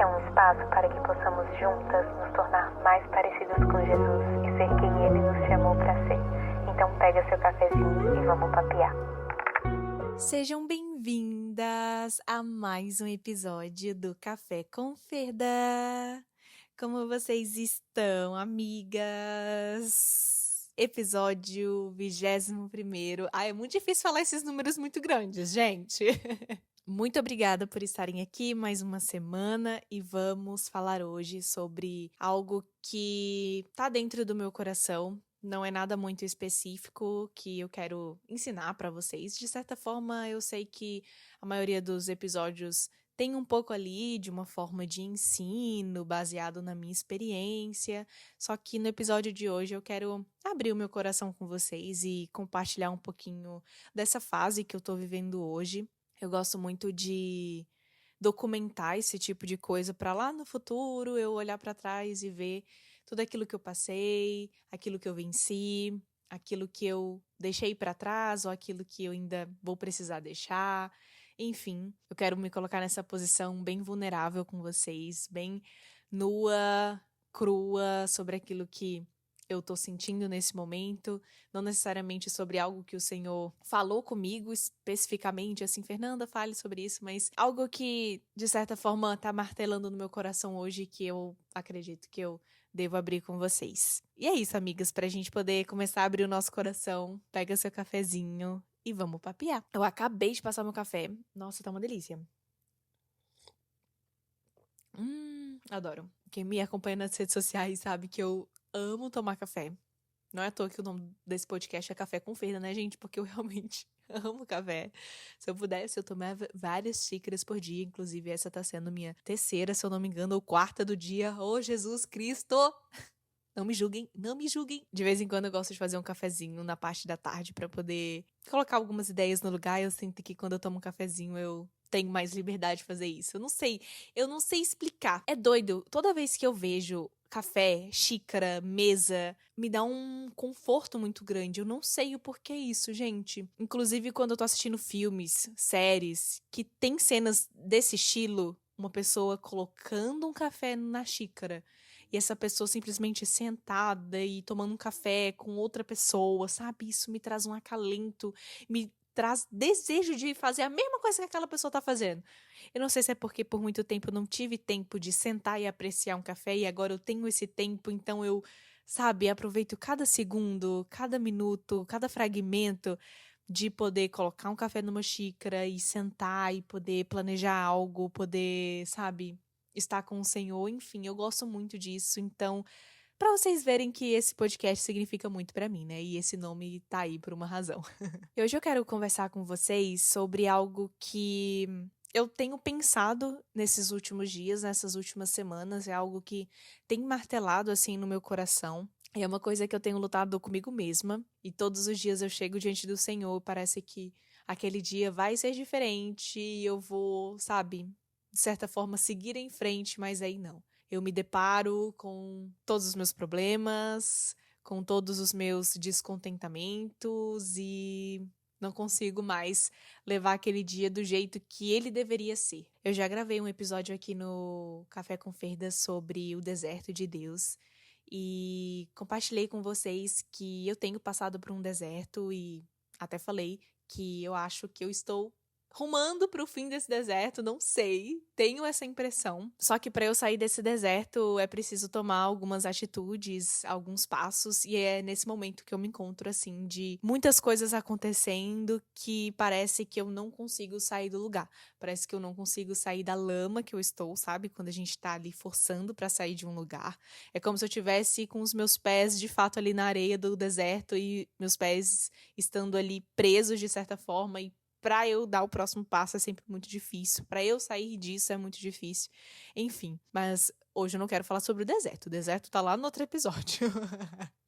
Esse é um espaço para que possamos juntas nos tornar mais parecidas com Jesus e ser quem Ele nos chamou para ser. Então pega seu cafezinho e vamos papear. Sejam bem-vindas a mais um episódio do Café com Ferda. Como vocês estão, amigas? Episódio 21º. É muito difícil falar esses números muito grandes, gente. Muito obrigada por estarem aqui mais uma semana e vamos falar hoje sobre algo que tá dentro do meu coração. Não é nada muito específico que eu quero ensinar para vocês. De certa forma, eu sei que a maioria dos episódios tem um pouco ali de uma forma de ensino baseado na minha experiência. Só que no episódio de hoje eu quero abrir o meu coração com vocês e compartilhar um pouquinho dessa fase que eu tô vivendo hoje. Eu gosto muito de documentar esse tipo de coisa para lá no futuro eu olhar para trás e ver tudo aquilo que eu passei, aquilo que eu venci, aquilo que eu deixei para trás ou aquilo que eu ainda vou precisar deixar. Enfim, eu quero me colocar nessa posição bem vulnerável com vocês, bem nua, crua sobre aquilo que eu tô sentindo nesse momento, não necessariamente sobre algo que o Senhor falou comigo especificamente, assim, Fernanda, fale sobre isso, mas algo que, de certa forma, tá martelando no meu coração hoje que eu acredito que eu devo abrir com vocês. E é isso, amigas, pra gente poder começar a abrir o nosso coração, pega seu cafezinho e vamos papear. Eu acabei de passar meu café. Nossa, tá uma delícia. Adoro. Quem me acompanha nas redes sociais sabe que eu amo tomar café. Não é à toa que o nome desse podcast é Café com Ferda, né, gente? Porque eu realmente amo café. Se eu pudesse, eu tomava várias xícaras por dia. Inclusive, essa tá sendo minha terceira, se eu não me engano, ou quarta do dia. Ô, Jesus Cristo! Não me julguem, não me julguem. De vez em quando eu gosto de fazer um cafezinho na parte da tarde pra poder colocar algumas ideias no lugar. Eu sinto que quando eu tomo um cafezinho eu tenho mais liberdade de fazer isso. Eu não sei explicar. É doido. Toda vez que eu vejo café, xícara, mesa, me dá um conforto muito grande. Eu não sei o porquê isso, gente. Inclusive quando eu tô assistindo filmes, séries que tem cenas desse estilo, uma pessoa colocando um café na xícara e essa pessoa simplesmente sentada e tomando um café com outra pessoa, sabe? Isso me traz um acalento, me traz desejo de fazer a mesma coisa que aquela pessoa tá fazendo. Eu não sei se é porque por muito tempo eu não tive tempo de sentar e apreciar um café e agora eu tenho esse tempo, então eu, sabe, aproveito cada segundo, cada minuto, cada fragmento de poder colocar um café numa xícara e sentar e poder planejar algo, poder, sabe, estar com o Senhor, enfim, eu gosto muito disso. Então, para vocês verem que esse podcast significa muito para mim, né? E esse nome tá aí por uma razão. E hoje eu quero conversar com vocês sobre algo que eu tenho pensado nesses últimos dias, nessas últimas semanas, é algo que tem martelado assim no meu coração. É uma coisa que eu tenho lutado comigo mesma, e todos os dias eu chego diante do Senhor, parece que aquele dia vai ser diferente e eu vou, sabe, de certa forma seguir em frente, mas aí não. Eu me deparo com todos os meus problemas, com todos os meus descontentamentos e não consigo mais levar aquele dia do jeito que ele deveria ser. Eu já gravei um episódio aqui no Café com Ferda sobre o deserto de Deus e compartilhei com vocês que eu tenho passado por um deserto e até falei que eu acho que eu estou rumando para o fim desse deserto, não sei, tenho essa impressão. Só que para eu sair desse deserto é preciso tomar algumas atitudes, alguns passos, e é nesse momento que eu me encontro assim de muitas coisas acontecendo que parece que eu não consigo sair do lugar. Parece que eu não consigo sair da lama que eu estou, sabe? Quando a gente tá ali forçando para sair de um lugar. É como se eu tivesse com os meus pés de fato ali na areia do deserto e meus pés estando ali presos de certa forma e para eu dar o próximo passo é sempre muito difícil. Para eu sair disso é muito difícil. Enfim, mas hoje eu não quero falar sobre o deserto. O deserto tá lá no outro episódio.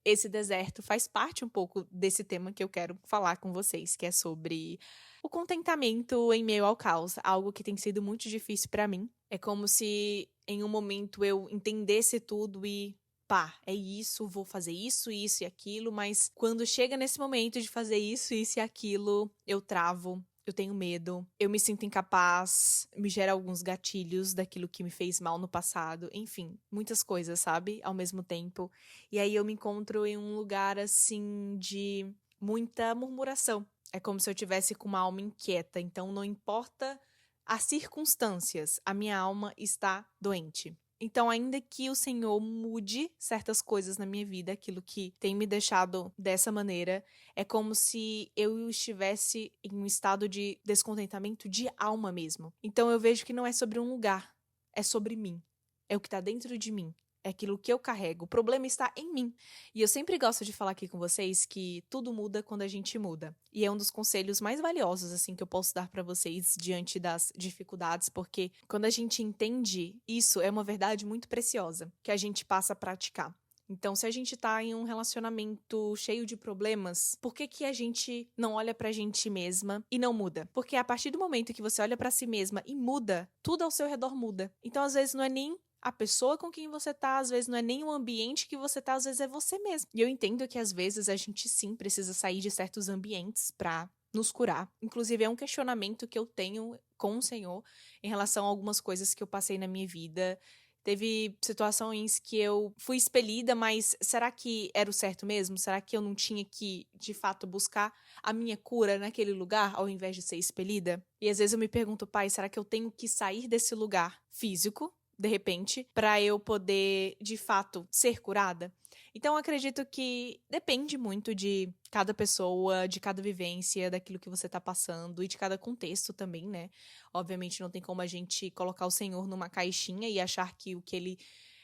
Esse deserto faz parte um pouco desse tema que eu quero falar com vocês, que é sobre o contentamento em meio ao caos, algo que tem sido muito difícil para mim. É como se em um momento eu entendesse tudo e pá, é isso, vou fazer isso e aquilo, mas quando chega nesse momento de fazer isso e aquilo, eu travo, eu tenho medo, eu me sinto incapaz, me gera alguns gatilhos daquilo que me fez mal no passado, enfim, muitas coisas, sabe? Ao mesmo tempo. E aí eu me encontro em um lugar, assim, de muita murmuração. É como se eu tivesse com uma alma inquieta, então não importa as circunstâncias, a minha alma está doente. Então, ainda que o Senhor mude certas coisas na minha vida, aquilo que tem me deixado dessa maneira, é como se eu estivesse em um estado de descontentamento de alma mesmo. Então, eu vejo que não é sobre um lugar, é sobre mim. É o que está dentro de mim. É aquilo que eu carrego. O problema está em mim. E eu sempre gosto de falar aqui com vocês que tudo muda quando a gente muda. E é um dos conselhos mais valiosos, assim, que eu posso dar pra vocês diante das dificuldades, porque quando a gente entende isso, é uma verdade muito preciosa que a gente passa a praticar. Então, se a gente tá em um relacionamento cheio de problemas, por que que a gente não olha pra gente mesma e não muda? Porque a partir do momento que você olha pra si mesma e muda, tudo ao seu redor muda. Então, às vezes, não é nem a pessoa com quem você tá, às vezes não é nem o ambiente que você tá, às vezes é você mesmo. E eu entendo que às vezes a gente sim precisa sair de certos ambientes pra nos curar. Inclusive é um questionamento que eu tenho com o Senhor em relação a algumas coisas que eu passei na minha vida. Teve situações que eu fui expelida, mas será que era o certo mesmo? Será que eu não tinha que, de fato, buscar a minha cura naquele lugar, ao invés de ser expelida? E às vezes eu me pergunto, pai, será que eu tenho que sair desse lugar físico, de repente, para eu poder, de fato, ser curada? Então, eu acredito que depende muito de cada pessoa, de cada vivência, daquilo que você tá passando e de cada contexto também, né? Obviamente, não tem como a gente colocar o Senhor numa caixinha e achar que o que ele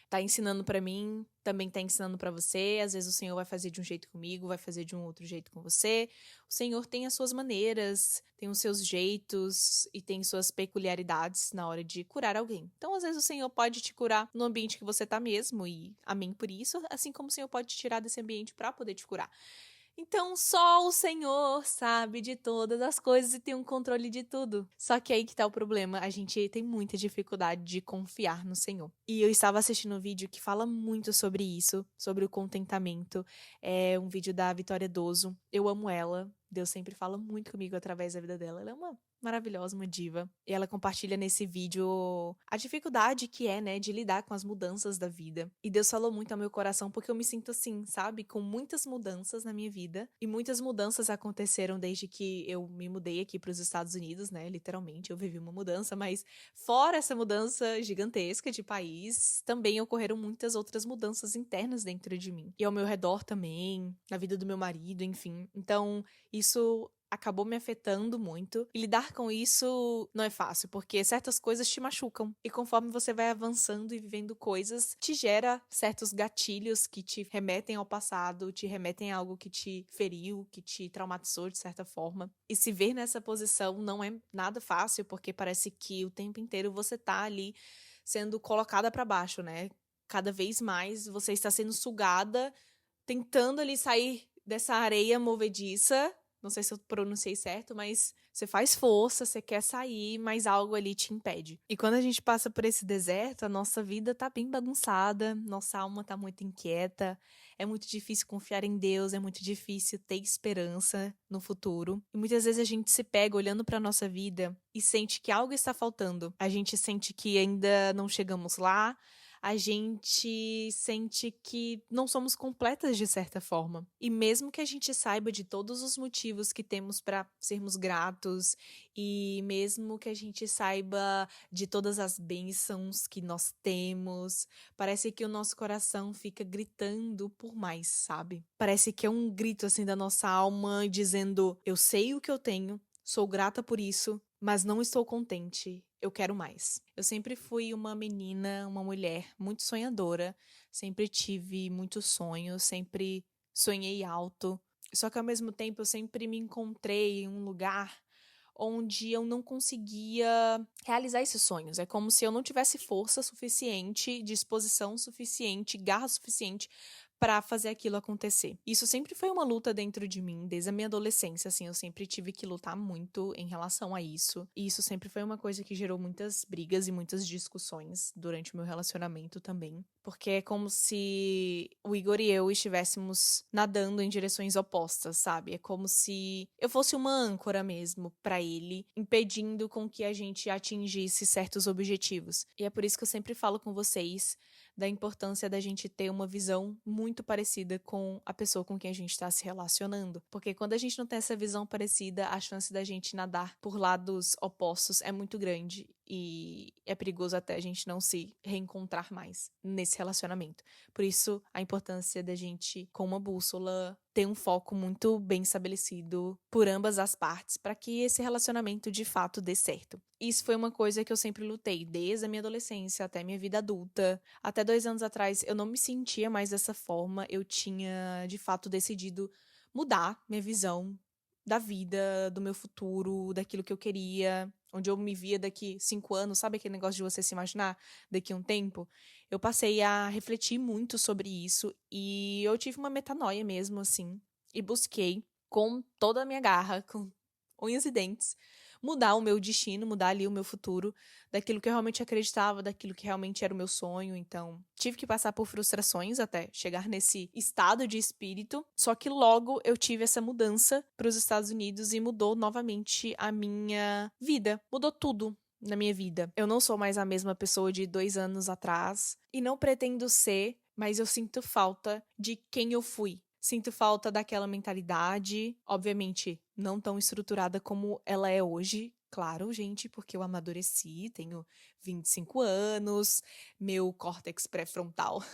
tá ensinando pra mim também tá ensinando pra você. Às vezes o Senhor vai fazer de um jeito comigo, vai fazer de um outro jeito com você. O Senhor tem as suas maneiras, tem os seus jeitos e tem suas peculiaridades na hora de curar alguém. Então, às vezes o Senhor pode te curar no ambiente que você tá mesmo e amém por isso, assim como o Senhor pode te tirar desse ambiente pra poder te curar. Então, só o Senhor sabe de todas as coisas e tem um controle de tudo. Só que aí que tá o problema, a gente tem muita dificuldade de confiar no Senhor. E eu estava assistindo um vídeo que fala muito sobre isso, sobre o contentamento. É um vídeo da Vitória Doso. Eu amo ela. Deus sempre fala muito comigo através da vida dela. Ela é uma maravilhosa, uma diva. E ela compartilha nesse vídeo a dificuldade que é, né, de lidar com as mudanças da vida. E Deus falou muito ao meu coração porque eu me sinto assim, sabe? Com muitas mudanças na minha vida. E muitas mudanças aconteceram desde que eu me mudei aqui para os Estados Unidos, né? Literalmente, eu vivi uma mudança, mas fora essa mudança gigantesca de país, também ocorreram muitas outras mudanças internas dentro de mim. E ao meu redor também, na vida do meu marido, enfim. Então, isso acabou me afetando muito. E lidar com isso não é fácil, porque certas coisas te machucam. E conforme você vai avançando e vivendo coisas, te gera certos gatilhos que te remetem ao passado, te remetem a algo que te feriu, que te traumatizou de certa forma. E se ver nessa posição não é nada fácil, porque parece que o tempo inteiro você tá ali sendo colocada pra baixo, né? Cada vez mais você está sendo sugada, tentando ali sair dessa areia movediça. Não sei se eu pronunciei certo, mas você faz força, você quer sair, mas algo ali te impede. E quando a gente passa por esse deserto, a nossa vida tá bem bagunçada, nossa alma tá muito inquieta, é muito difícil confiar em Deus, é muito difícil ter esperança no futuro. E muitas vezes a gente se pega olhando pra nossa vida e sente que algo está faltando. A gente sente que ainda não chegamos lá, a gente sente que não somos completas de certa forma. E mesmo que a gente saiba de todos os motivos que temos para sermos gratos, e mesmo que a gente saiba de todas as bênçãos que nós temos, parece que o nosso coração fica gritando por mais, sabe? Parece que é um grito assim da nossa alma dizendo: eu sei o que eu tenho, sou grata por isso, mas não estou contente. Eu quero mais. Eu sempre fui uma menina, uma mulher muito sonhadora. Sempre tive muitos sonhos, sempre sonhei alto. Só que ao mesmo tempo eu sempre me encontrei em um lugar onde eu não conseguia realizar esses sonhos. É como se eu não tivesse força suficiente, disposição suficiente, garra suficiente pra fazer aquilo acontecer. Isso sempre foi uma luta dentro de mim, desde a minha adolescência, assim, eu sempre tive que lutar muito em relação a isso. E isso sempre foi uma coisa que gerou muitas brigas e muitas discussões durante o meu relacionamento também. Porque é como se o Igor e eu estivéssemos nadando em direções opostas, sabe? É como se eu fosse uma âncora mesmo pra ele, impedindo com que a gente atingisse certos objetivos. E é por isso que eu sempre falo com vocês da importância da gente ter uma visão muito parecida com a pessoa com quem a gente está se relacionando. Porque quando a gente não tem essa visão parecida, a chance da gente nadar por lados opostos é muito grande e é perigoso até a gente não se reencontrar mais nesse relacionamento. Por isso, a importância da gente, com uma bússola, ter um foco muito bem estabelecido por ambas as partes para que esse relacionamento de fato dê certo. Isso foi uma coisa que eu sempre lutei, desde a minha adolescência até a minha vida adulta. Até 2 anos atrás, eu não me sentia mais dessa forma. Eu tinha, de fato, decidido mudar minha visão da vida, do meu futuro, daquilo que eu queria, onde eu me via daqui 5 anos, sabe aquele negócio de você se imaginar daqui a um tempo? Eu passei a refletir muito sobre isso e eu tive uma metanoia mesmo, assim, e busquei com toda a minha garra, com unhas e dentes, mudar o meu destino, mudar ali o meu futuro, daquilo que eu realmente acreditava, daquilo que realmente era o meu sonho. Então, tive que passar por frustrações até chegar nesse estado de espírito. Só que logo eu tive essa mudança para os Estados Unidos e mudou novamente a minha vida. Mudou tudo na minha vida. Eu não sou mais a mesma pessoa de 2 anos atrás e não pretendo ser, mas eu sinto falta de quem eu fui. Sinto falta daquela mentalidade, obviamente não tão estruturada como ela é hoje. Claro, gente, porque eu amadureci, tenho 25 anos, meu córtex pré-frontal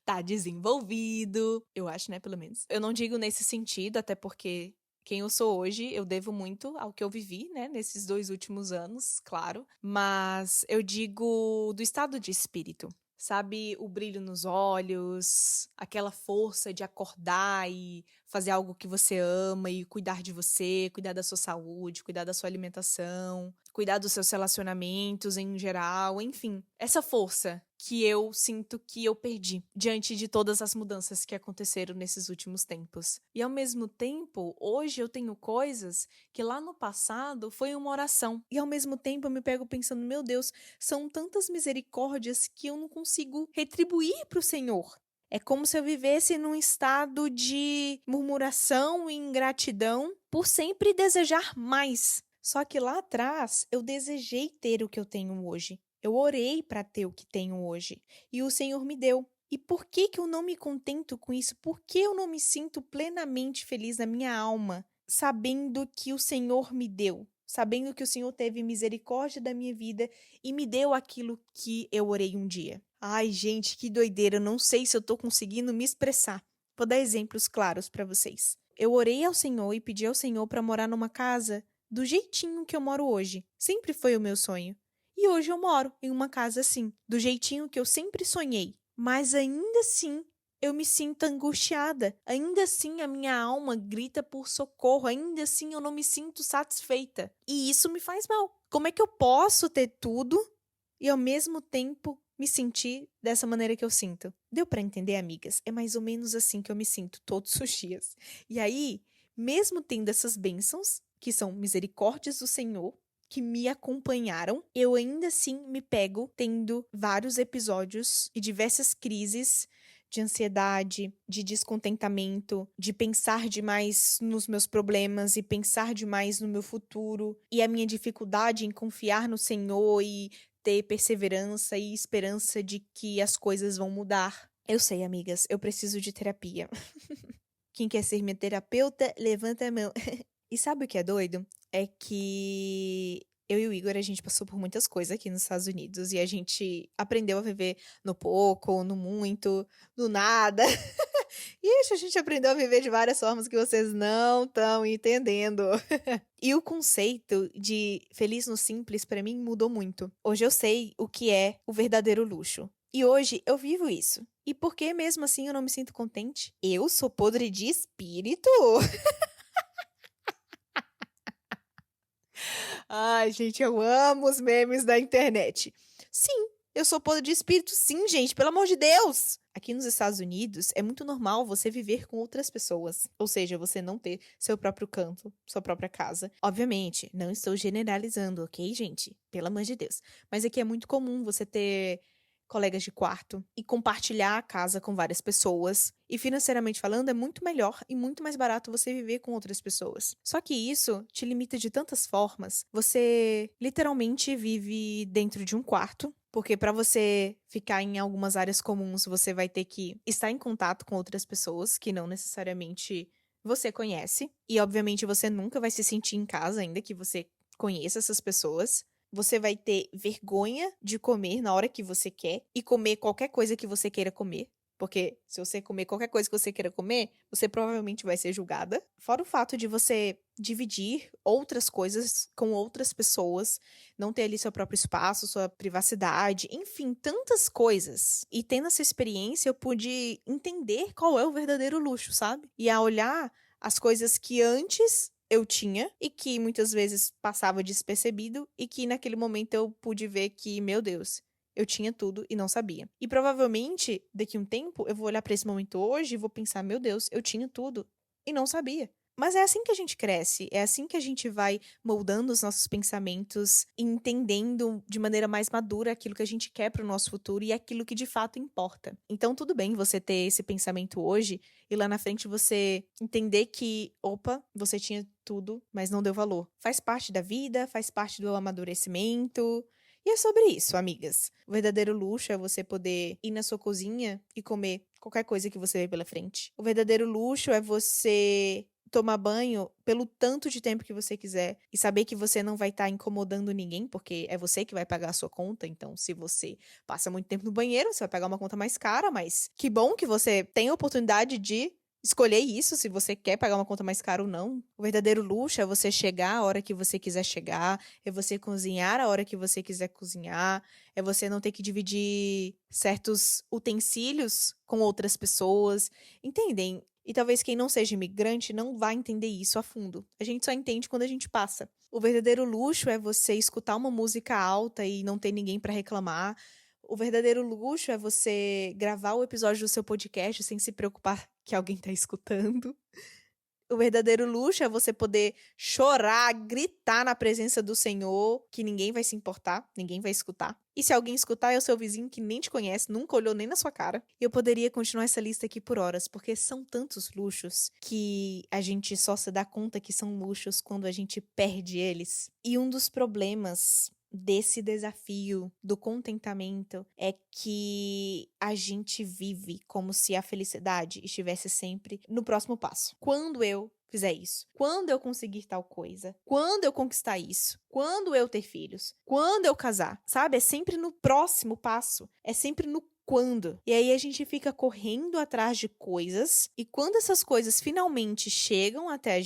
tá desenvolvido, eu acho, né, pelo menos. Eu não digo nesse sentido, até porque quem eu sou hoje, eu devo muito ao que eu vivi, né, nesses 2 últimos anos, claro. Mas eu digo do estado de espírito. Sabe, o brilho nos olhos, aquela força de acordar e fazer algo que você ama e cuidar de você, cuidar da sua saúde, cuidar da sua alimentação, cuidar dos seus relacionamentos em geral, enfim. Essa força que eu sinto que eu perdi diante de todas as mudanças que aconteceram nesses últimos tempos. E ao mesmo tempo, hoje eu tenho coisas que lá no passado foi uma oração. E ao mesmo tempo eu me pego pensando, meu Deus, são tantas misericórdias que eu não consigo retribuir para o Senhor. É como se eu vivesse num estado de murmuração e ingratidão por sempre desejar mais. Só que lá atrás eu desejei ter o que eu tenho hoje. Eu orei para ter o que tenho hoje e o Senhor me deu. E por que eu não me contento com isso? Por que eu não me sinto plenamente feliz na minha alma, sabendo que o Senhor me deu? Sabendo que o Senhor teve misericórdia da minha vida e me deu aquilo que eu orei um dia. Ai, gente, que doideira, eu não sei se eu tô conseguindo me expressar. Vou dar exemplos claros para vocês. Eu orei ao Senhor e pedi ao Senhor para morar numa casa do jeitinho que eu moro hoje. Sempre foi o meu sonho. E hoje eu moro em uma casa assim, do jeitinho que eu sempre sonhei. Mas ainda assim, eu me sinto angustiada. Ainda assim, a minha alma grita por socorro. Ainda assim, eu não me sinto satisfeita. E isso me faz mal. Como é que eu posso ter tudo e ao mesmo tempo me sentir dessa maneira que eu sinto? Deu pra entender, amigas? É mais ou menos assim que eu me sinto todos os dias. E aí, mesmo tendo essas bênçãos, que são misericórdias do Senhor, que me acompanharam, eu ainda assim me pego tendo vários episódios e diversas crises de ansiedade, de descontentamento, de pensar demais nos meus problemas e pensar demais no meu futuro, e a minha dificuldade em confiar no Senhor e ter perseverança e esperança de que as coisas vão mudar. Eu sei, amigas, eu preciso de terapia. Quem quer ser minha terapeuta, levanta a mão. E sabe o que é doido? É que eu e o Igor, a gente passou por muitas coisas aqui nos Estados Unidos e a gente aprendeu a viver no pouco, no muito, no nada. E isso a gente aprendeu a viver de várias formas que vocês não estão entendendo. E o conceito de feliz no simples pra mim mudou muito. Hoje eu sei o que é o verdadeiro luxo. E hoje eu vivo isso. E por que mesmo assim eu não me sinto contente? Eu sou podre de espírito? Ai, gente, eu amo os memes da internet. Sim, eu sou podre de espírito, sim, gente, pelo amor de Deus. Aqui nos Estados Unidos, é muito normal você viver com outras pessoas. Ou seja, você não ter seu próprio canto, sua própria casa. Obviamente, não estou generalizando, ok, gente? Pelo amor de Deus. Mas aqui é muito comum você ter colegas de quarto e compartilhar a casa com várias pessoas. E financeiramente falando, é muito melhor e muito mais barato você viver com outras pessoas. Só que isso te limita de tantas formas. Você literalmente vive dentro de um quarto. Porque para você ficar em algumas áreas comuns, você vai ter que estar em contato com outras pessoas que não necessariamente você conhece. E obviamente você nunca vai se sentir em casa, ainda que você conheça essas pessoas. Você vai ter vergonha de comer na hora que você quer e comer qualquer coisa que você queira comer. Porque se você comer qualquer coisa que você queira comer, você provavelmente vai ser julgada. Fora o fato de você dividir outras coisas com outras pessoas, não ter ali seu próprio espaço, sua privacidade, enfim, tantas coisas. E tendo essa experiência, eu pude entender qual é o verdadeiro luxo, sabe? E a olhar as coisas que antes eu tinha e que muitas vezes passava despercebido e que naquele momento eu pude ver que, meu Deus, eu tinha tudo e não sabia. E provavelmente, daqui a um tempo, eu vou olhar pra esse momento hoje e vou pensar, meu Deus, eu tinha tudo e não sabia. Mas é assim que a gente cresce, é assim que a gente vai moldando os nossos pensamentos e entendendo de maneira mais madura aquilo que a gente quer pro nosso futuro e aquilo que de fato importa. Então, tudo bem você ter esse pensamento hoje e lá na frente você entender que, opa, você tinha tudo, mas não deu valor. Faz parte da vida, faz parte do amadurecimento. E é sobre isso, amigas. O verdadeiro luxo é você poder ir na sua cozinha e comer qualquer coisa que você vê pela frente. O verdadeiro luxo é você tomar banho pelo tanto de tempo que você quiser e saber que você não vai estar incomodando ninguém, porque é você que vai pagar a sua conta. Então, se você passa muito tempo no banheiro, você vai pagar uma conta mais cara, mas que bom que você tem a oportunidade de escolher isso, se você quer pagar uma conta mais cara ou não. O verdadeiro luxo é você chegar a hora que você quiser chegar, é você cozinhar a hora que você quiser cozinhar, é você não ter que dividir certos utensílios com outras pessoas. Entendem? E talvez quem não seja imigrante não vá entender isso a fundo. A gente só entende quando a gente passa. O verdadeiro luxo é você escutar uma música alta e não ter ninguém para reclamar. O verdadeiro luxo é você gravar o episódio do seu podcast sem se preocupar que alguém tá escutando. O verdadeiro luxo é você poder chorar, gritar na presença do Senhor, que ninguém vai se importar, ninguém vai escutar. E se alguém escutar, é o seu vizinho que nem te conhece, nunca olhou nem na sua cara. E eu poderia continuar essa lista aqui por horas, porque são tantos luxos que a gente só se dá conta que são luxos quando a gente perde eles. E um dos problemas desse desafio do contentamento é que a gente vive como se a felicidade estivesse sempre no próximo passo. Quando eu fizer isso, quando eu conseguir tal coisa, quando eu conquistar isso, quando eu ter filhos, quando eu casar, sabe? É sempre no próximo passo, é sempre no quando. E aí a gente fica correndo atrás de coisas e quando essas coisas finalmente chegam até a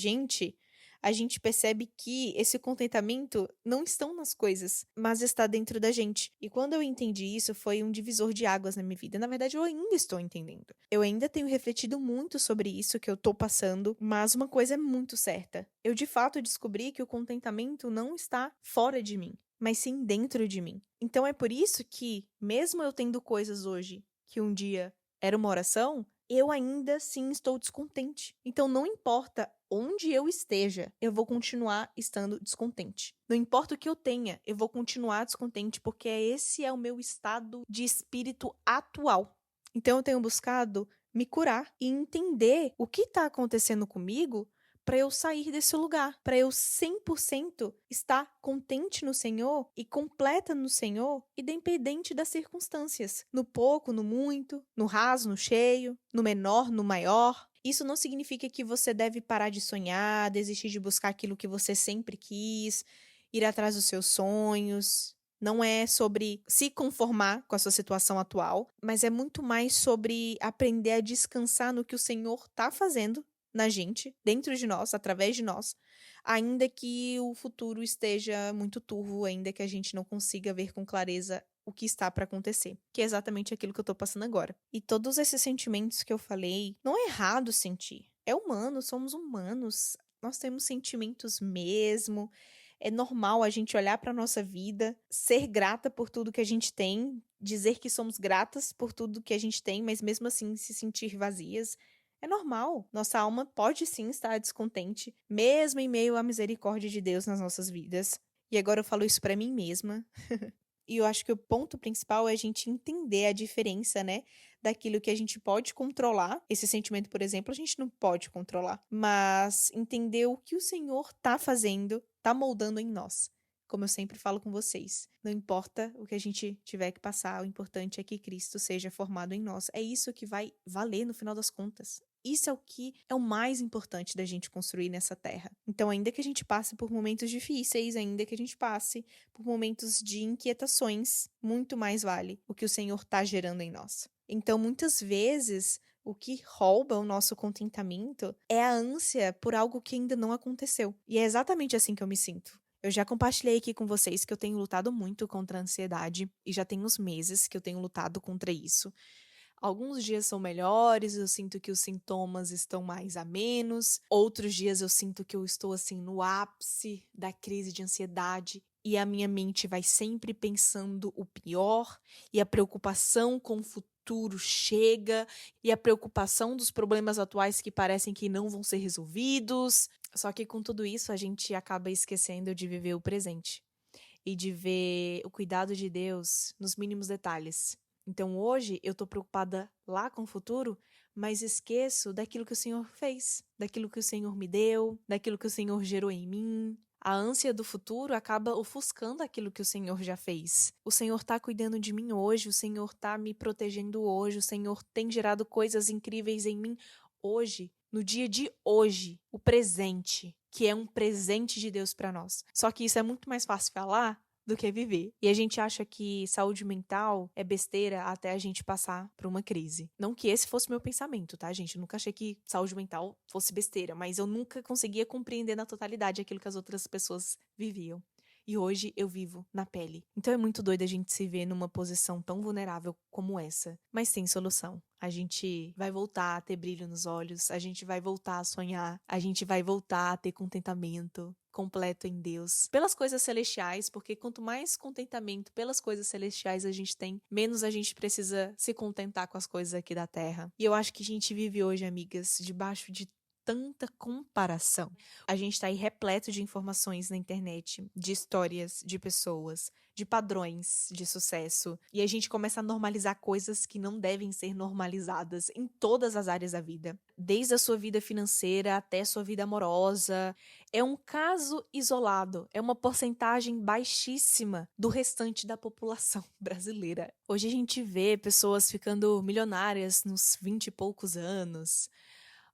gente percebe que esse contentamento não estão nas coisas, mas está dentro da gente. E quando eu entendi isso, foi um divisor de águas na minha vida. Na verdade, eu ainda estou entendendo. Eu ainda tenho refletido muito sobre isso que eu tô passando, mas uma coisa é muito certa. Eu de fato descobri que o contentamento não está fora de mim, mas sim dentro de mim. Então é por isso que, mesmo eu tendo coisas hoje que um dia era uma oração, eu ainda assim estou descontente. Então não importa onde eu esteja, eu vou continuar estando descontente. Não importa o que eu tenha, eu vou continuar descontente, porque esse é o meu estado de espírito atual. Então eu tenho buscado me curar e entender o que está acontecendo comigo para eu sair desse lugar, para eu 100% estar contente no Senhor e completa no Senhor, independente das circunstâncias, no pouco, no muito, no raso, no cheio, no menor, no maior. Isso não significa que você deve parar de sonhar, desistir de buscar aquilo que você sempre quis, ir atrás dos seus sonhos. Não é sobre se conformar com a sua situação atual, mas é muito mais sobre aprender a descansar no que o Senhor está fazendo na gente, dentro de nós, através de nós, ainda que o futuro esteja muito turvo, ainda que a gente não consiga ver com clareza o que está para acontecer, que é exatamente aquilo que eu tô passando agora. E todos esses sentimentos que eu falei, não é errado sentir. É humano, somos humanos. Nós temos sentimentos mesmo. É normal a gente olhar para nossa vida, ser grata por tudo que a gente tem, dizer que somos gratas por tudo que a gente tem, mas mesmo assim se sentir vazias. É normal. Nossa alma pode sim estar descontente, mesmo em meio à misericórdia de Deus nas nossas vidas. E agora eu falo isso para mim mesma. E eu acho que o ponto principal é a gente entender a diferença, né, daquilo que a gente pode controlar. Esse sentimento, por exemplo, a gente não pode controlar, mas entender o que o Senhor tá fazendo, tá moldando em nós. Como eu sempre falo com vocês, não importa o que a gente tiver que passar, o importante é que Cristo seja formado em nós. É isso que vai valer no final das contas. Isso é o que é o mais importante da gente construir nessa terra. Então, ainda que a gente passe por momentos difíceis, ainda que a gente passe por momentos de inquietações, muito mais vale o que o Senhor está gerando em nós. Então, muitas vezes, o que rouba o nosso contentamento é a ânsia por algo que ainda não aconteceu. E é exatamente assim que eu me sinto. Eu já compartilhei aqui com vocês que eu tenho lutado muito contra a ansiedade e já tem uns meses que eu tenho lutado contra isso. Alguns dias são melhores, eu sinto que os sintomas estão mais a menos. Outros dias eu sinto que eu estou assim no ápice da crise de ansiedade e a minha mente vai sempre pensando o pior e a preocupação com o futuro chega e a preocupação dos problemas atuais que parecem que não vão ser resolvidos. Só que com tudo isso a gente acaba esquecendo de viver o presente e de ver o cuidado de Deus nos mínimos detalhes. Então hoje eu tô preocupada lá com o futuro, mas esqueço daquilo que o Senhor fez, daquilo que o Senhor me deu, daquilo que o Senhor gerou em mim. A ânsia do futuro acaba ofuscando aquilo que o Senhor já fez. O Senhor tá cuidando de mim hoje, o Senhor tá me protegendo hoje, o Senhor tem gerado coisas incríveis em mim hoje, no dia de hoje, o presente, que é um presente de Deus para nós. Só que isso é muito mais fácil falar do que viver. E a gente acha que saúde mental é besteira até a gente passar por uma crise. Não que esse fosse meu pensamento, tá, gente? Eu nunca achei que saúde mental fosse besteira, mas eu nunca conseguia compreender na totalidade aquilo que as outras pessoas viviam. E hoje eu vivo na pele. Então é muito doido a gente se ver numa posição tão vulnerável como essa, mas sem solução. A gente vai voltar a ter brilho nos olhos, a gente vai voltar a sonhar, a gente vai voltar a ter contentamento completo em Deus, pelas coisas celestiais, porque quanto mais contentamento pelas coisas celestiais a gente tem, menos a gente precisa se contentar com as coisas aqui da terra. E eu acho que a gente vive hoje, amigas, debaixo de tanta comparação. A gente está aí repleto de informações na internet, de histórias de pessoas, de padrões de sucesso. E a gente começa a normalizar coisas que não devem ser normalizadas em todas as áreas da vida. Desde a sua vida financeira até a sua vida amorosa. É um caso isolado, é uma porcentagem baixíssima do restante da população brasileira. Hoje a gente vê pessoas ficando milionárias nos 20 e poucos anos,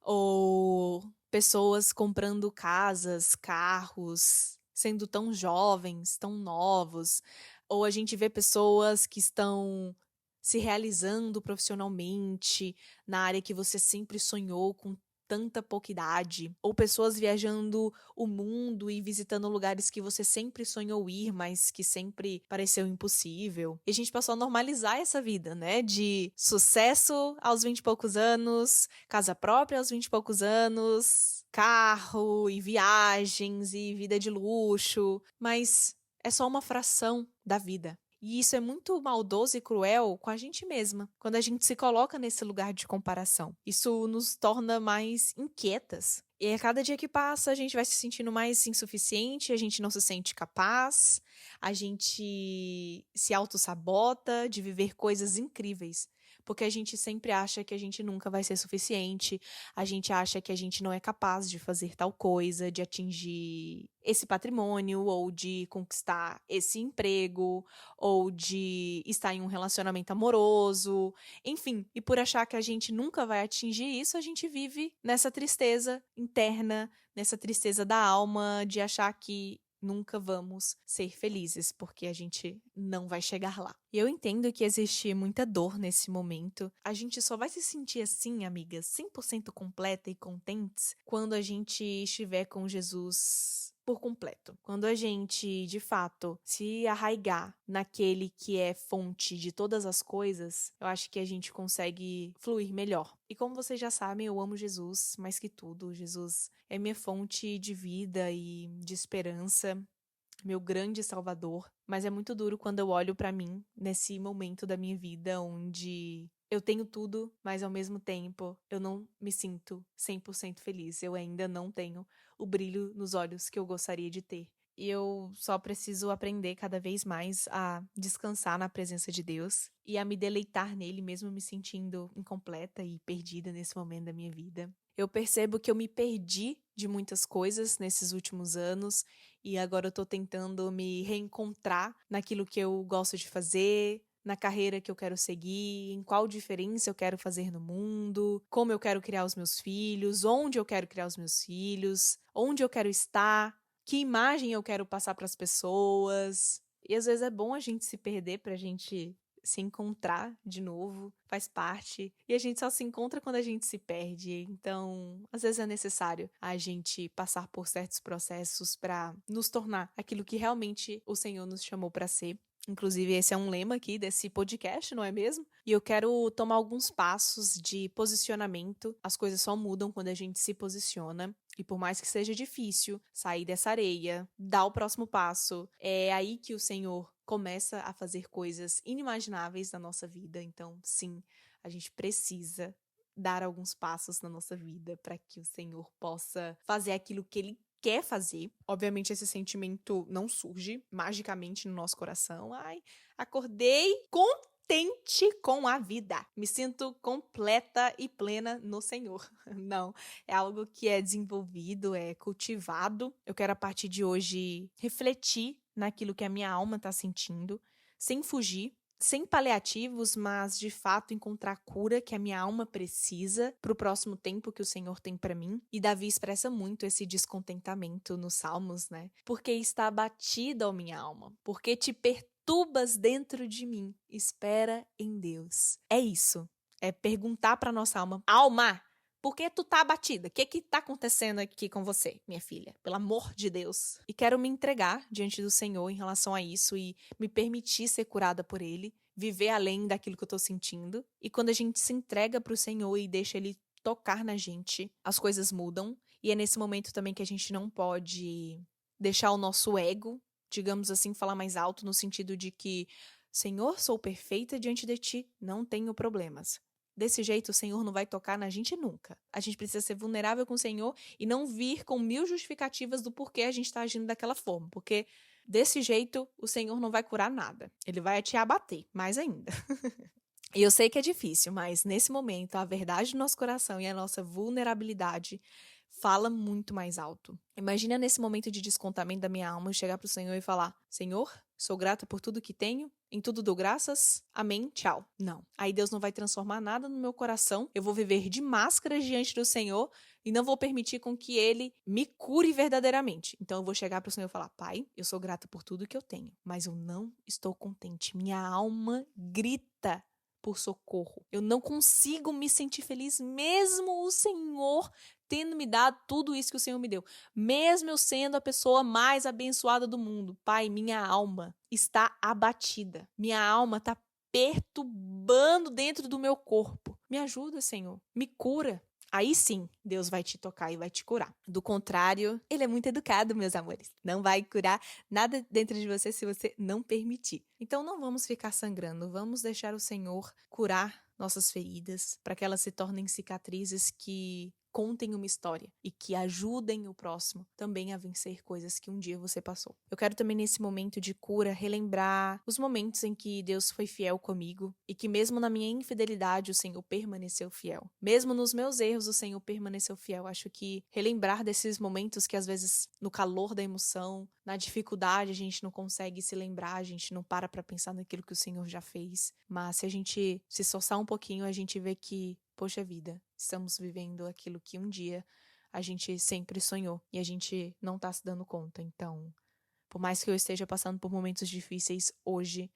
ou pessoas comprando casas, carros, sendo tão jovens, tão novos, ou a gente vê pessoas que estão se realizando profissionalmente na área que você sempre sonhou com tanta pouca idade, ou pessoas viajando o mundo e visitando lugares que você sempre sonhou ir, mas que sempre pareceu impossível. E a gente passou a normalizar essa vida, né? De sucesso aos 20 e poucos anos, casa própria aos 20 e poucos anos, carro e viagens e vida de luxo, mas é só uma fração da vida. E isso é muito maldoso e cruel com a gente mesma, quando a gente se coloca nesse lugar de comparação. Isso nos torna mais inquietas. E a cada dia que passa, a gente vai se sentindo mais insuficiente, a gente não se sente capaz, a gente se autossabota de viver coisas incríveis. Porque a gente sempre acha que a gente nunca vai ser suficiente, a gente acha que a gente não é capaz de fazer tal coisa, de atingir esse patrimônio, ou de conquistar esse emprego, ou de estar em um relacionamento amoroso, enfim. E por achar que a gente nunca vai atingir isso, a gente vive nessa tristeza interna, nessa tristeza da alma, de achar que nunca vamos ser felizes, porque a gente não vai chegar lá. E eu entendo que existe muita dor nesse momento. A gente só vai se sentir assim, amigas, 100% completa e contentes, quando a gente estiver com Jesus por completo. Quando a gente, de fato, se arraigar naquele que é fonte de todas as coisas, eu acho que a gente consegue fluir melhor. E como vocês já sabem, eu amo Jesus mais que tudo. Jesus é minha fonte de vida e de esperança. meu grande salvador, mas é muito duro quando eu olho pra mim nesse momento da minha vida onde eu tenho tudo, mas ao mesmo tempo eu não me sinto 100% feliz. Eu ainda não tenho o brilho nos olhos que eu gostaria de ter. E eu só preciso aprender cada vez mais a descansar na presença de Deus e a me deleitar nele, mesmo me sentindo incompleta e perdida nesse momento da minha vida. Eu percebo que eu me perdi de muitas coisas nesses últimos anos e agora eu tô tentando me reencontrar naquilo que eu gosto de fazer, na carreira que eu quero seguir, em qual diferença eu quero fazer no mundo, como eu quero criar os meus filhos, onde eu quero criar os meus filhos, onde eu quero estar, que imagem eu quero passar para as pessoas. E às vezes é bom a gente se perder pra gente se encontrar de novo, faz parte. E a gente só se encontra quando a gente se perde. Então, às vezes é necessário a gente passar por certos processos para nos tornar aquilo que realmente o Senhor nos chamou para ser. Inclusive, esse é um lema aqui desse podcast, não é mesmo? E eu quero tomar alguns passos de posicionamento. As coisas só mudam quando a gente se posiciona. E por mais que seja difícil sair dessa areia, dar o próximo passo, é aí que o Senhor começa a fazer coisas inimagináveis na nossa vida. Então, sim, a gente precisa dar alguns passos na nossa vida para que o Senhor possa fazer aquilo que Ele quer fazer. Obviamente, esse sentimento não surge magicamente no nosso coração. Ai, acordei contente com a vida. Me sinto completa e plena no Senhor. Não, é algo que é desenvolvido, é cultivado. Eu quero, a partir de hoje, refletir naquilo que a minha alma está sentindo, sem fugir, sem paliativos, mas de fato encontrar a cura que a minha alma precisa para o próximo tempo que o Senhor tem para mim. E Davi expressa muito esse descontentamento nos Salmos, né? Porque está abatida, ó minha alma, porque te perturbas dentro de mim. Espera em Deus. É isso. É perguntar para nossa alma: alma, por que tu tá abatida? O que tá acontecendo aqui com você, minha filha? Pelo amor de Deus. E quero me entregar diante do Senhor em relação a isso e me permitir ser curada por Ele, viver além daquilo que eu tô sentindo. E quando a gente se entrega pro Senhor e deixa Ele tocar na gente, as coisas mudam. E é nesse momento também que a gente não pode deixar o nosso ego, digamos assim, falar mais alto, no sentido de que, Senhor, sou perfeita diante de Ti, não tenho problemas. Desse jeito, o Senhor não vai tocar na gente nunca. A gente precisa ser vulnerável com o Senhor e não vir com 1000 justificativas do porquê a gente está agindo daquela forma. Porque desse jeito, o Senhor não vai curar nada. Ele vai te abater, mais ainda. E eu sei que é difícil, mas nesse momento, a verdade do nosso coração e a nossa vulnerabilidade fala muito mais alto. Imagina nesse momento de descontamento da minha alma eu chegar pro Senhor e falar: Senhor, sou grata por tudo que tenho, em tudo dou graças, amém, tchau. Não. Aí Deus não vai transformar nada no meu coração, eu vou viver de máscaras diante do Senhor e não vou permitir com que Ele me cure verdadeiramente. Então eu vou chegar pro Senhor e falar: Pai, eu sou grata por tudo que eu tenho, mas eu não estou contente. Minha alma grita por socorro. Eu não consigo me sentir feliz, mesmo o Senhor tendo me dado tudo isso que o Senhor me deu. Mesmo eu sendo a pessoa mais abençoada do mundo. Pai, minha alma está abatida. Minha alma está perturbando dentro do meu corpo. Me ajuda, Senhor. Me cura. Aí sim, Deus vai te tocar e vai te curar. Do contrário, Ele é muito educado, meus amores. Não vai curar nada dentro de você se você não permitir. Então não vamos ficar sangrando, vamos deixar o Senhor curar nossas feridas para que elas se tornem cicatrizes que contem uma história e que ajudem o próximo também a vencer coisas que um dia você passou. Eu quero também, nesse momento de cura, relembrar os momentos em que Deus foi fiel comigo e que mesmo na minha infidelidade o Senhor permaneceu fiel. Mesmo nos meus erros o Senhor permaneceu fiel. Acho que relembrar desses momentos que às vezes no calor da emoção, na dificuldade, a gente não consegue se lembrar, a gente não para pensar naquilo que o Senhor já fez. Mas se a gente se esforçar um pouquinho, a gente vê que, poxa vida, estamos vivendo aquilo que um dia a gente sempre sonhou e a gente não tá se dando conta. Então, por mais que eu esteja passando por momentos difíceis hoje,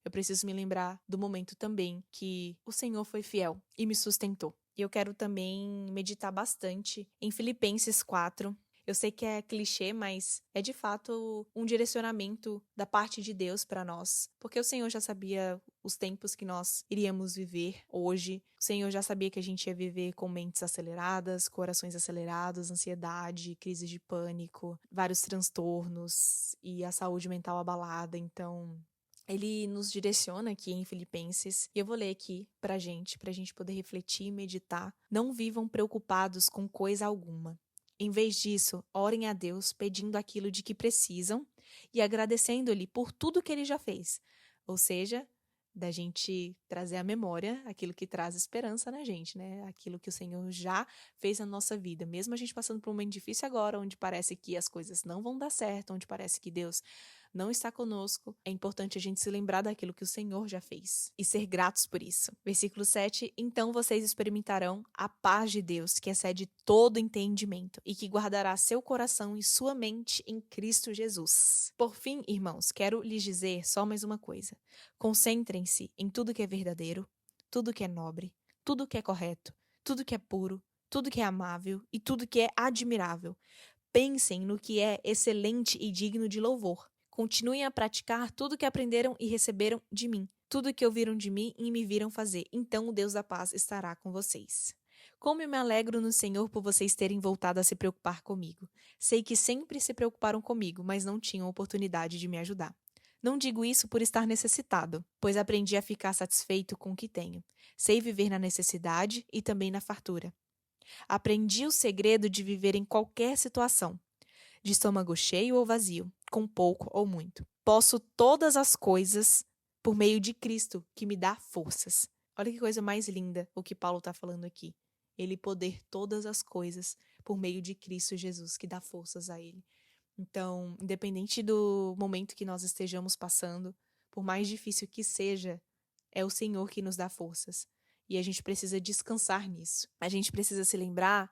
eu preciso me lembrar do momento também que o Senhor foi fiel e me sustentou. E eu quero também meditar bastante em Filipenses 4. Eu sei que é clichê, mas é de fato um direcionamento da parte de Deus para nós, porque o Senhor já sabia os tempos que nós iríamos viver hoje. O Senhor já sabia que a gente ia viver com mentes aceleradas, corações acelerados, ansiedade, crise de pânico, vários transtornos e a saúde mental abalada. Então, ele nos direciona aqui em Filipenses, e eu vou ler aqui pra gente poder refletir e meditar. Não vivam preocupados com coisa alguma. Em vez disso, orem a Deus pedindo aquilo de que precisam e agradecendo-lhe por tudo que ele já fez. Ou seja, da gente trazer à memória aquilo que traz esperança na gente, né? Aquilo que o Senhor já fez na nossa vida. Mesmo a gente passando por um momento difícil agora, onde parece que as coisas não vão dar certo, onde parece que Deus não está conosco, é importante a gente se lembrar daquilo que o Senhor já fez e ser gratos por isso. Versículo 7: Então vocês experimentarão a paz de Deus, que excede todo entendimento e que guardará seu coração e sua mente em Cristo Jesus. Por fim, irmãos, quero lhes dizer só mais uma coisa. Concentrem-se em tudo que é verdadeiro, tudo que é nobre, tudo que é correto, tudo que é puro, tudo que é amável e tudo que é admirável. Pensem no que é excelente e digno de louvor. Continuem a praticar tudo que aprenderam e receberam de mim, tudo que ouviram de mim e me viram fazer. Então o Deus da paz estará com vocês. Como eu me alegro no Senhor por vocês terem voltado a se preocupar comigo. Sei que sempre se preocuparam comigo, mas não tinham oportunidade de me ajudar. Não digo isso por estar necessitado, pois aprendi a ficar satisfeito com o que tenho. Sei viver na necessidade e também na fartura. Aprendi o segredo de viver em qualquer situação, de estômago cheio ou vazio, com pouco ou muito. Posso todas as coisas por meio de Cristo, que me dá forças. Olha que coisa mais linda o que Paulo está falando aqui. Ele poder todas as coisas por meio de Cristo Jesus, que dá forças a ele. Então, independente do momento que nós estejamos passando, por mais difícil que seja, é o Senhor que nos dá forças. E a gente precisa descansar nisso. A gente precisa se lembrar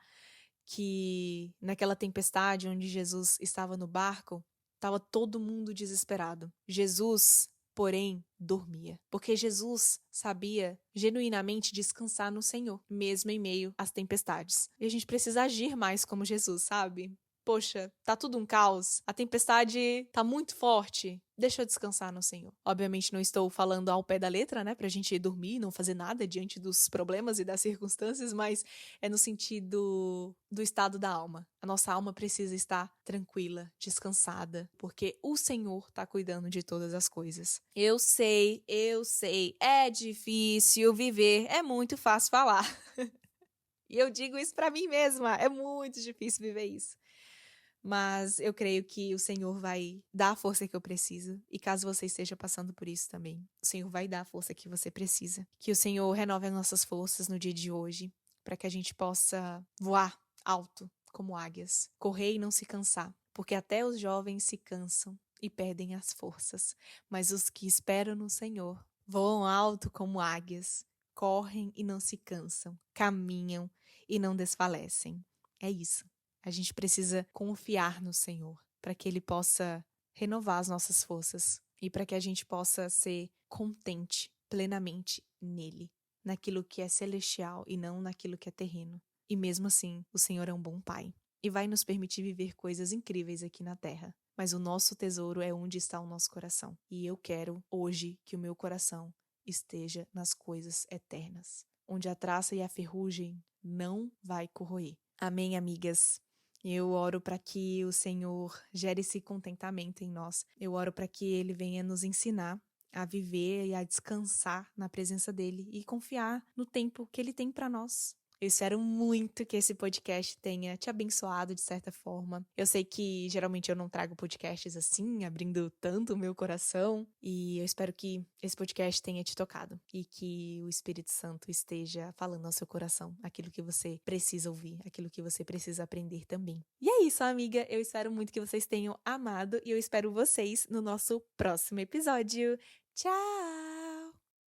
que naquela tempestade onde Jesus estava no barco, estava todo mundo desesperado. Jesus, porém, dormia, porque Jesus sabia genuinamente descansar no Senhor, mesmo em meio às tempestades. E a gente precisa agir mais como Jesus, sabe? Poxa, tá tudo um caos, a tempestade tá muito forte, deixa eu descansar no Senhor. Obviamente não estou falando ao pé da letra, né, pra gente dormir, não fazer nada diante dos problemas e das circunstâncias, mas é no sentido do estado da alma. A nossa alma precisa estar tranquila, descansada, porque o Senhor tá cuidando de todas as coisas. Eu sei, é difícil viver, é muito fácil falar. E eu digo isso pra mim mesma, é muito difícil viver isso. Mas eu creio que o Senhor vai dar a força que eu preciso. E caso você esteja passando por isso também, o Senhor vai dar a força que você precisa. Que o Senhor renove as nossas forças no dia de hoje, para que a gente possa voar alto como águias, correr e não se cansar. Porque até os jovens se cansam e perdem as forças. Mas os que esperam no Senhor voam alto como águias, correm e não se cansam, caminham e não desfalecem. É isso. A gente precisa confiar no Senhor para que Ele possa renovar as nossas forças e para que a gente possa ser contente plenamente nele, naquilo que é celestial e não naquilo que é terreno. E mesmo assim, o Senhor é um bom Pai e vai nos permitir viver coisas incríveis aqui na Terra. Mas o nosso tesouro é onde está o nosso coração. E eu quero hoje que o meu coração esteja nas coisas eternas, onde a traça e a ferrugem não vai corroer. Amém, amigas? Eu oro para que o Senhor gere esse contentamento em nós. Eu oro para que Ele venha nos ensinar a viver e a descansar na presença dEle e confiar no tempo que Ele tem para nós. Eu espero muito que esse podcast tenha te abençoado de certa forma. Eu sei que geralmente eu não trago podcasts assim, abrindo tanto o meu coração. E eu espero que esse podcast tenha te tocado. E que o Espírito Santo esteja falando ao seu coração aquilo que você precisa ouvir, aquilo que você precisa aprender também. E é isso, amiga. Eu espero muito que vocês tenham amado. E eu espero vocês no nosso próximo episódio. Tchau!